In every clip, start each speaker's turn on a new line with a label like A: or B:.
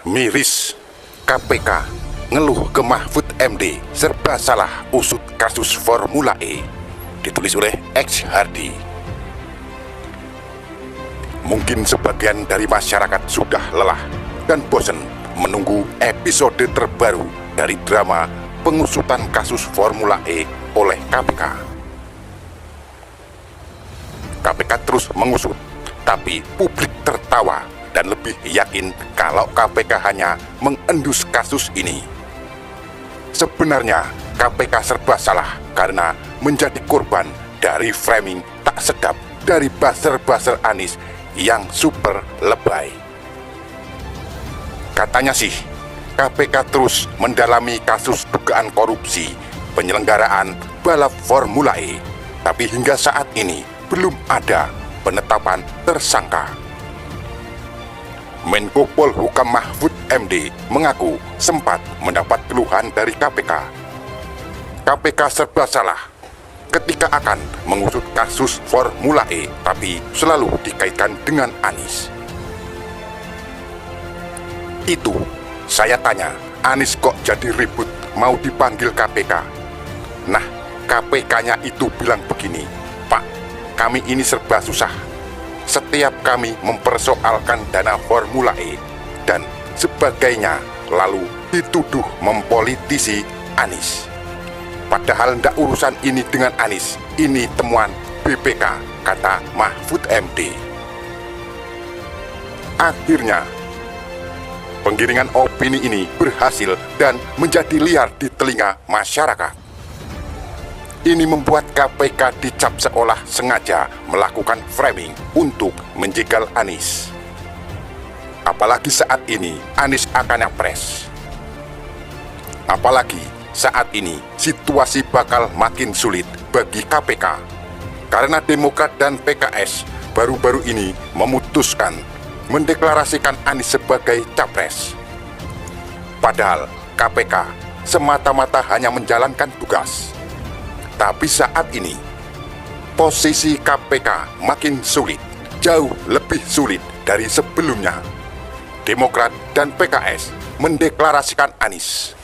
A: Miris, KPK ngeluh ke Mahfud MD serba salah usut kasus Formula E. Ditulis oleh X Hardy. Mungkin sebagian dari masyarakat sudah lelah dan bosan menunggu episode terbaru dari drama pengusutan kasus Formula E oleh KPK. KPK terus mengusut, tapi publik tertawa dan lebih yakin kalau KPK hanya mengendus kasus ini. Sebenarnya KPK serba salah karena menjadi korban dari framing tak sedap dari buzzer-buzzer Anies yang super lebay. Katanya sih, KPK terus mendalami kasus dugaan korupsi penyelenggaraan balap Formula E, tapi hingga saat ini belum ada penetapan tersangka. Menko Polhukam Mahfud MD mengaku sempat mendapat keluhan dari KPK. KPK serba salah ketika akan mengusut kasus Formula E, tapi selalu dikaitkan dengan Anies. Itu, saya tanya, Anies kok jadi ribut mau dipanggil KPK? Nah, KPK-nya itu bilang begini, Pak, kami ini serba susah. Setiap kami mempersoalkan dana Formula E dan sebagainya, lalu dituduh mempolitisi Anies. Padahal ndak urusan ini dengan Anies, ini temuan BPK, kata Mahfud MD. Akhirnya, penggiringan opini ini berhasil dan menjadi liar di telinga masyarakat. Ini membuat KPK dicap seolah sengaja melakukan framing untuk menjegal Anies. Apalagi saat ini Anies akan nyapres. Apalagi saat ini situasi bakal makin sulit bagi KPK karena Demokrat dan PKS baru-baru ini memutuskan mendeklarasikan Anies sebagai capres. Padahal KPK semata-mata hanya menjalankan tugas. Tapi saat ini, posisi KPK makin sulit, jauh lebih sulit dari sebelumnya. Demokrat dan PKS mendeklarasikan Anies.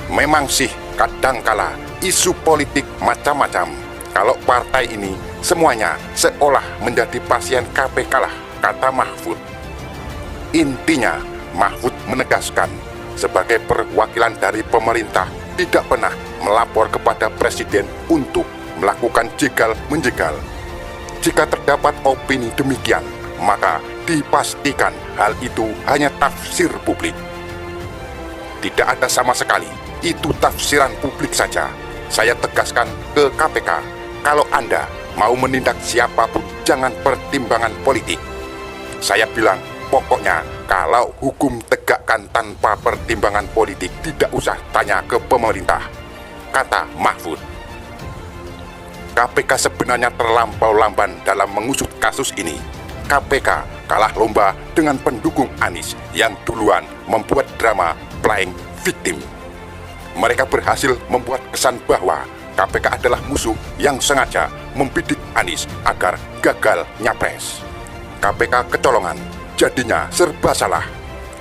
A: Memang sih kadangkala isu politik macam-macam. Kalau partai ini semuanya seolah menjadi pasien KPK lah, kata Mahfud. Intinya, Mahfud menegaskan sebagai perwakilan dari pemerintah tidak pernah melapor kepada Presiden untuk melakukan jegal-menjegal. Jika terdapat opini demikian, maka dipastikan hal itu hanya tafsir publik. Tidak ada sama sekali, itu tafsiran publik saja. Saya tegaskan ke KPK, kalau Anda mau menindak siapapun, jangan pertimbangan politik. Saya bilang, pokoknya kalau hukum tegakkan tanpa pertimbangan politik, tidak usah tanya ke pemerintah, kata Mahfud. KPK sebenarnya terlampau lamban dalam mengusut kasus ini. KPK kalah lomba dengan pendukung Anies yang duluan membuat drama playing victim. Mereka berhasil membuat kesan bahwa KPK adalah musuh yang sengaja membidik Anies agar gagal nyapres. KPK kecolongan, jadinya serba salah.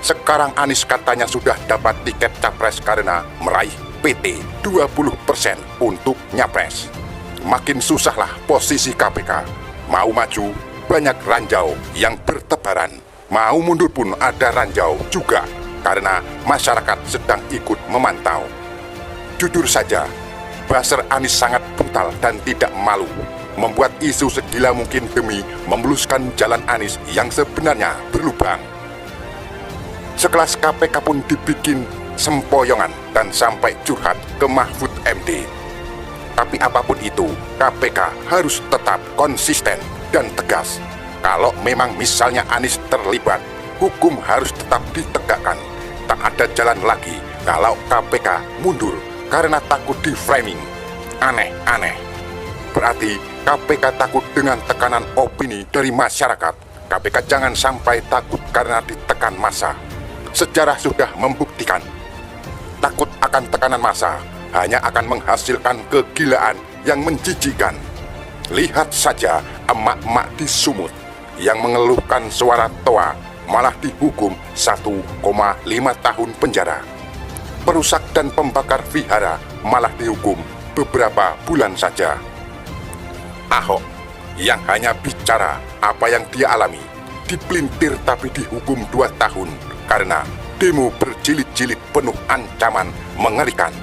A: Sekarang Anies katanya sudah dapat tiket capres karena meraih PT 20% untuk nyapres. Makin susahlah posisi KPK. Mau maju, banyak ranjau yang bertebaran. Mau mundur pun ada ranjau juga, karena masyarakat sedang ikut memantau. Jujur saja, buzzer Anies sangat brutal dan tidak malu, membuat isu segila mungkin demi memuluskan jalan Anies yang sebenarnya berlubang. Sekelas KPK pun dibikin sempoyongan dan sampai curhat ke Mahfud MD. Tapi apapun itu, KPK harus tetap konsisten dan tegas. Kalau memang misalnya Anies terlibat, hukum harus tetap ditegakkan. Tak ada jalan lagi kalau KPK mundur karena takut di framing. Aneh-aneh. Berarti KPK takut dengan tekanan opini dari masyarakat. KPK jangan sampai takut karena ditekan massa. Sejarah sudah membuktikan, takut akan tekanan massa hanya akan menghasilkan kegilaan yang menjijikkan. Lihat saja emak-emak di Sumut yang mengeluhkan suara toa malah dihukum 1,5 tahun penjara. Perusak dan pembakar vihara malah dihukum beberapa bulan saja. Ahok yang hanya bicara apa yang dia alami, dipelintir tapi dihukum 2 tahun karena demo berjilid-jilid penuh ancaman mengerikan.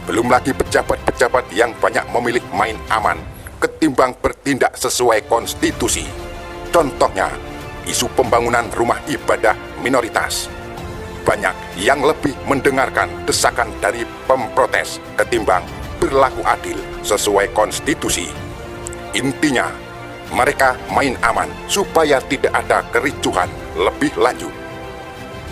A: Belum lagi pejabat-pejabat yang banyak memilih main aman ketimbang bertindak sesuai konstitusi. Contohnya, isu pembangunan rumah ibadah minoritas. Banyak yang lebih mendengarkan desakan dari pemprotes ketimbang berlaku adil sesuai konstitusi. Intinya, mereka main aman supaya tidak ada kericuhan lebih lanjut.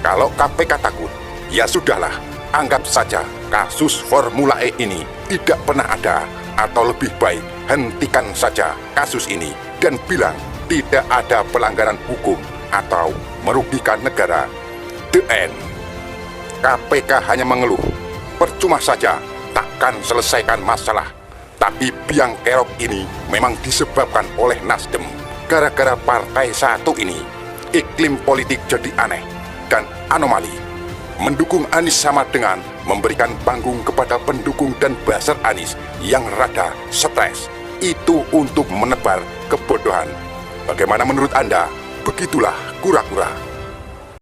A: Kalau KPK takut, ya sudahlah, anggap saja kasus Formula E ini tidak pernah ada, atau lebih baik hentikan saja kasus ini dan bilang tidak ada pelanggaran hukum atau merugikan negara. The end. KPK hanya mengeluh, percuma saja, takkan selesaikan masalah. Tapi biang kerok ini memang disebabkan oleh Nasdem. Gara-gara partai satu ini, iklim politik jadi aneh dan anomali. Mendukung Anies sama dengan memberikan panggung kepada pendukung dan buzzer Anies yang rada stres. Itu untuk menebar kebodohan. Bagaimana menurut Anda? Begitulah kura-kura.